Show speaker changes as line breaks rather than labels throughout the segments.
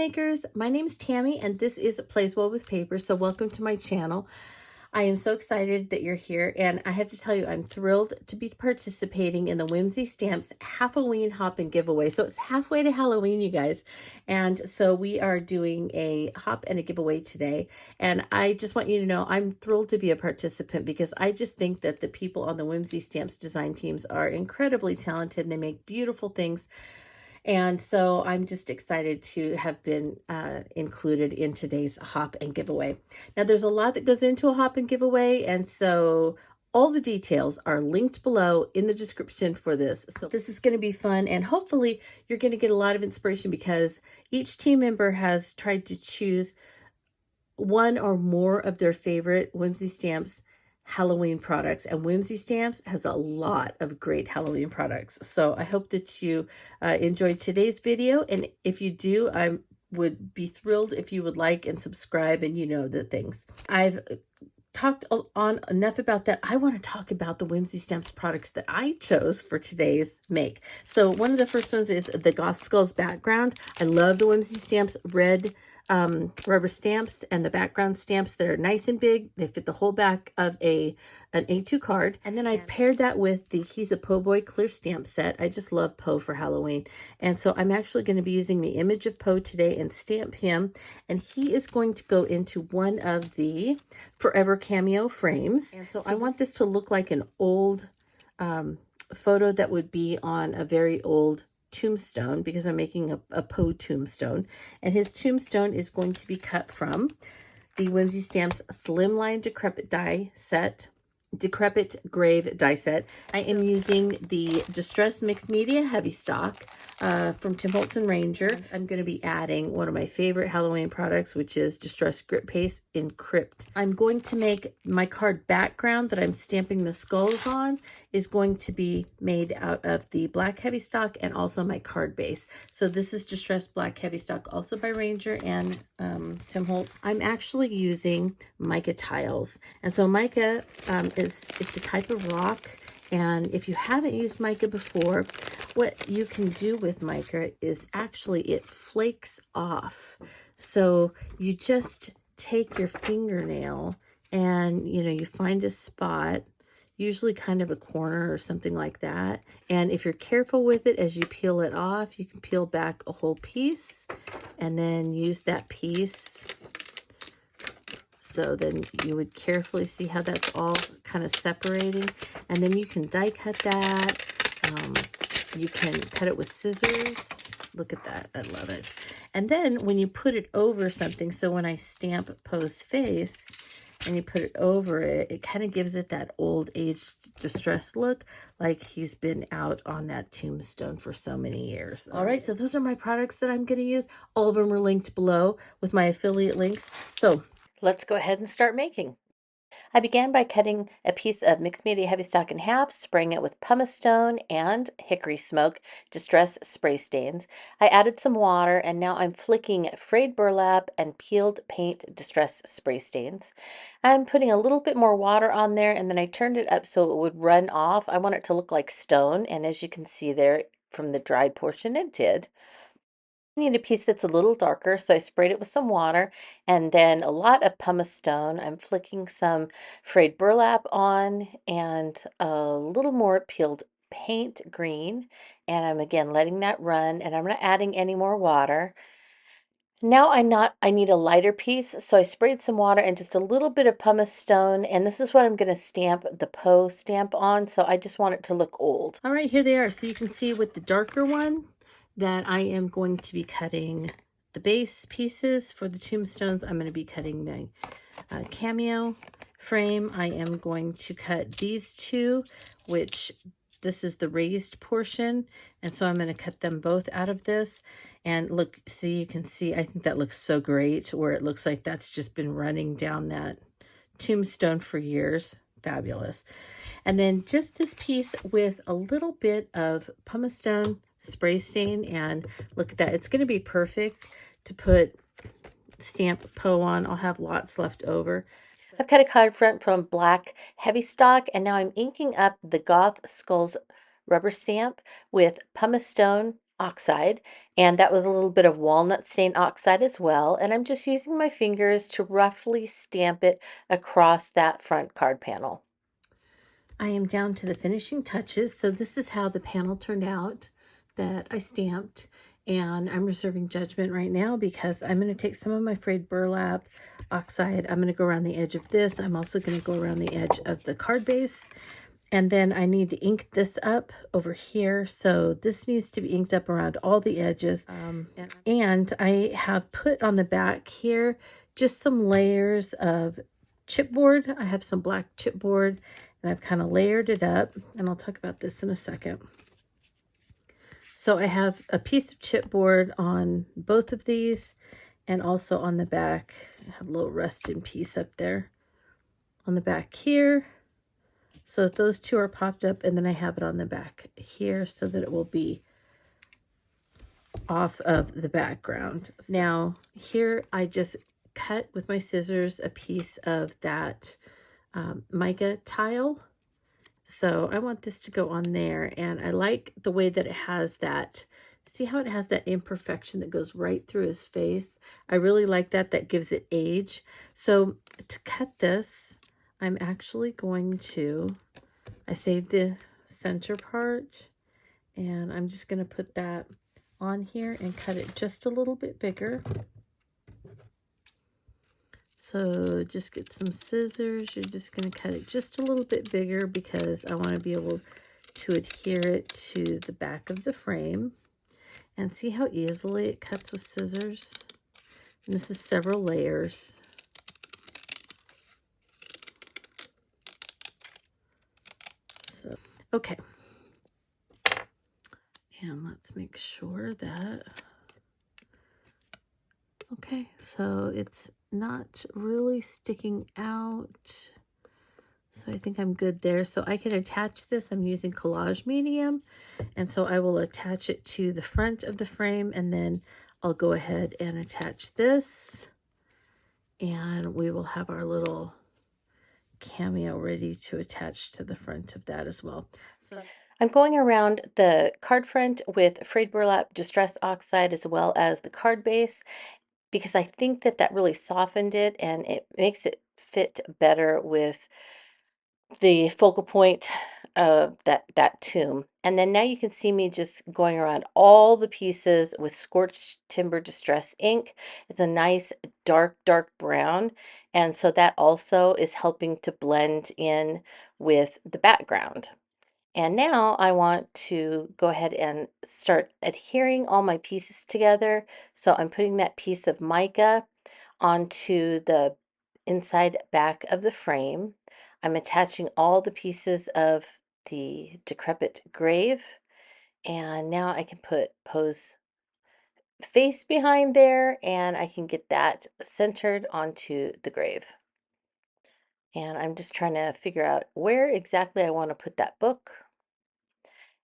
makers, my name is Tammy and this is Plays Well with Paper. So welcome to my channel. I am so excited that you're here, and I have to tell you, I'm thrilled to be participating in the Whimsy Stamps Half-O-Ween Hop and Giveaway. So it's halfway to Halloween, you guys. And so we are doing a hop and a giveaway today. And I just want you to know I'm thrilled to be a participant because I just think that the people on the Whimsy Stamps design teams are incredibly talented and they make beautiful things. And so I'm just excited to have been included in today's hop and giveaway. Now there's a lot that goes into a hop and giveaway, and so all the details are linked below in the description for this. So this is going to be fun, and hopefully you're going to get a lot of inspiration because each team member has tried to choose one or more of their favorite Whimsy Stamps Halloween products, and Whimsy Stamps has a lot of great Halloween products. So I hope that you enjoyed today's video, and if you do, I would be thrilled if you would like and subscribe, and you know the things. I've talked on enough about that. I want to talk about the Whimsy Stamps products that I chose for today's make. So one of the first ones is the Goth Skulls background. I love the Whimsy Stamps red rubber stamps and the background stamps. They're nice and big. They fit the whole back of an A2 card. And then I've paired that with the He's a Po Boy clear stamp set. I just love Po for Halloween. And so I'm actually going to be using the image of Po today and stamp him. And he is going to go into one of the Forever Cameo frames. And so I want this to look like an old photo that would be on a very old tombstone, because I'm making a Po tombstone, and his tombstone is going to be cut from the Whimsy Stamps Slimline Decrepit Grave die set. I am using the Distress Mixed Media Heavy Stock from Tim Holtz and Ranger. I'm going to be adding one of my favorite Halloween products, which is Distress Grip Paste in Crypt. I'm going to make my card background that I'm stamping the skulls on is going to be made out of the black heavy stock and also my card base. So this is Distress Black Heavy Stock, also by Ranger and Tim Holtz. I'm actually using mica tiles, and so mica it's a type of rock. And if you haven't used mica before, what you can do with mica is actually it flakes off. So you just take your fingernail and, you know, you find a spot, usually kind of a corner or something like that. And if you're careful with it, as you peel it off, you can peel back a whole piece and then use that piece. So then you would carefully see how that's all kind of separating. And then you can die cut that. You can cut it with scissors. Look at that. I love it. And then when you put it over something, so when I stamp Po's face and you put it over it, it kind of gives it that old age distressed look, like he's been out on that tombstone for so many years. All right, so those are my products that I'm going to use. All of them are linked below with my affiliate links. So let's go ahead and start making. I began by cutting a piece of mixed media heavy stock in half, spraying it with pumice stone and hickory smoke distress spray stains. I added some water, and now I'm flicking frayed burlap and peeled paint distress spray stains. I'm putting a little bit more water on there, and then I turned it up so it would run off. I want it to look like stone, and as you can see there from the dried portion, it did. I need a piece that's a little darker, so I sprayed it with some water and then a lot of pumice stone. I'm flicking some frayed burlap on and a little more peeled paint green, and I'm again letting that run, and I'm not adding any more water. Now I need a lighter piece, so I sprayed some water and just a little bit of pumice stone, and this is what I'm going to stamp the Po stamp on, so I just want it to look old. All right, here they are. So you can see with the darker one that I am going to be cutting the base pieces for the tombstones. I'm going to be cutting my cameo frame. I am going to cut these two, which this is the raised portion, and so I'm going to cut them both out of this. And look, see, you can see, I think that looks so great, where it looks like that's just been running down that tombstone for years. Fabulous. And then just this piece with a little bit of pumice stone spray stain, and look at that. It's going to be perfect to put stamp Po on. I'll have lots left over. I've cut a card front from black heavy stock, and now I'm inking up the Goth Skulls rubber stamp with pumice stone oxide, and that was a little bit of walnut stain oxide as well, and I'm just using my fingers to roughly stamp it across that front card panel. I am down to the finishing touches, so this is how the panel turned out that I stamped, and I'm reserving judgment right now because I'm going to take some of my frayed burlap oxide. I'm going to go around the edge of this. I'm also going to go around the edge of the card base, and then I need to ink this up over here. So this needs to be inked up around all the edges. And I have put on the back here just some layers of chipboard. I have some black chipboard, and I've kind of layered it up, and I'll talk about this in a second. So I have a piece of chipboard on both of these, and also on the back. I have a little resting piece up there on the back here. So those two are popped up, and then I have it on the back here so that it will be off of the background. Now here I just cut with my scissors a piece of that mica tile. So I want this to go on there, and I like the way that it has that, see how it has that imperfection that goes right through his face? I really like that. That gives it age. So to cut this, I'm actually going to, I saved the center part, and I'm just going to put that on here and cut it just a little bit bigger. So just get some scissors. You're just going to cut it just a little bit bigger because I want to be able to adhere it to the back of the frame. And see how easily it cuts with scissors? And this is several layers. So, okay. And let's make sure that, okay, so it's not really sticking out. So I think I'm good there. So I can attach this. I'm using collage medium. And so I will attach it to the front of the frame, and then I'll go ahead and attach this. And we will have our little cameo ready to attach to the front of that as well. So I'm going around the card front with frayed burlap distress oxide as well as the card base, because I think that that really softened it and it makes it fit better with the focal point of that tomb. And then now you can see me just going around all the pieces with scorched timber distress ink. It's a nice dark brown, and so that also is helping to blend in with the background. And now I want to go ahead and start adhering all my pieces together. So I'm putting that piece of mica onto the inside back of the frame. I'm attaching all the pieces of the decrepit grave, and now I can put Poe's face behind there, and I can get that centered onto the grave. And I'm just trying to figure out where exactly I want to put that book.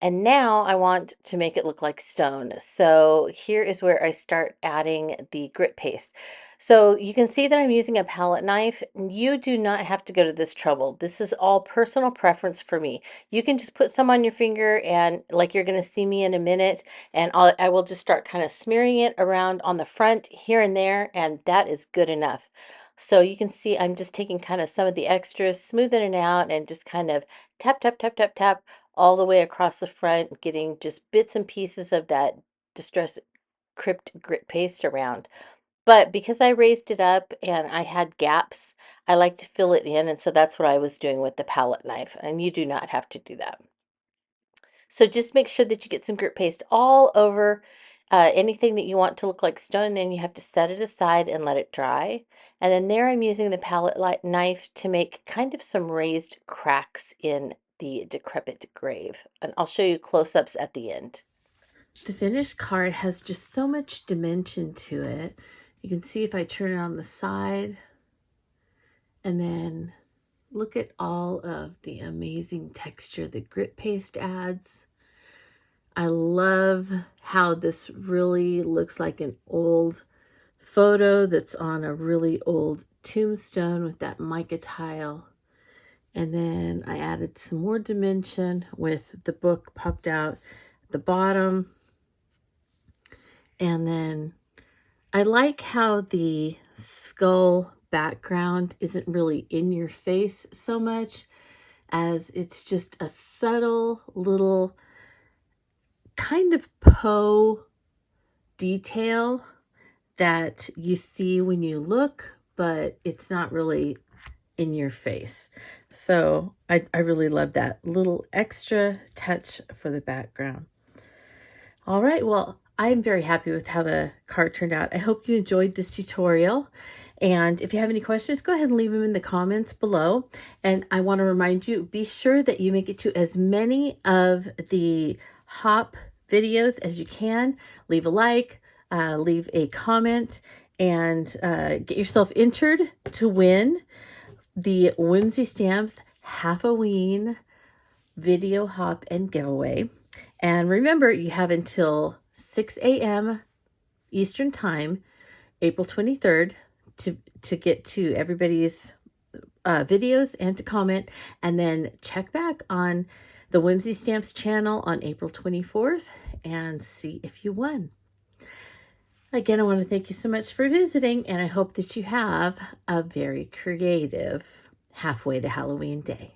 And now I want to make it look like stone. So here is where I start adding the grit paste. So you can see that I'm using a palette knife. You do not have to go to this trouble. This is all personal preference for me. You can just put some on your finger, and like you're going to see me in a minute, and I will just start kind of smearing it around on the front here and there, and that is good enough. So you can see I'm just taking kind of some of the extras, smoothing it out, and just kind of tap, tap, tap, tap, tap all the way across the front, getting just bits and pieces of that Distress Crypt grit paste around. But because I raised it up and I had gaps, I like to fill it in, and so that's what I was doing with the palette knife, and you do not have to do that. So just make sure that you get some grit paste all over anything that you want to look like stone, and then you have to set it aside and let it dry. And then there I'm using the palette knife to make kind of some raised cracks in the decrepit grave. And I'll show you close-ups at the end. The finished card has just so much dimension to it. You can see if I turn it on the side, and then look at all of the amazing texture the grit paste adds. I love how this really looks like an old photo that's on a really old tombstone with that mica tile. And then I added some more dimension with the book popped out at the bottom. And then I like how the skull background isn't really in your face so much, as it's just a subtle little kind of Poe detail that you see when you look, but it's not really in your face. So I really love that little extra touch for the background. All right, well, I'm very happy with how the card turned out. I hope you enjoyed this tutorial. And if you have any questions, go ahead and leave them in the comments below. And I want to remind you, be sure that you make it to as many of the HOP videos as you can. Leave a like, leave a comment, and get yourself entered to win the Whimsy Stamps Half-O-Ween video hop and giveaway. And remember, you have until 6 a.m. Eastern Time, April 23rd, to get to everybody's videos and to comment, and then check back on the Whimsy Stamps channel on April 24th and see if you won. Again, I want to thank you so much for visiting, and I hope that you have a very creative halfway to Halloween day.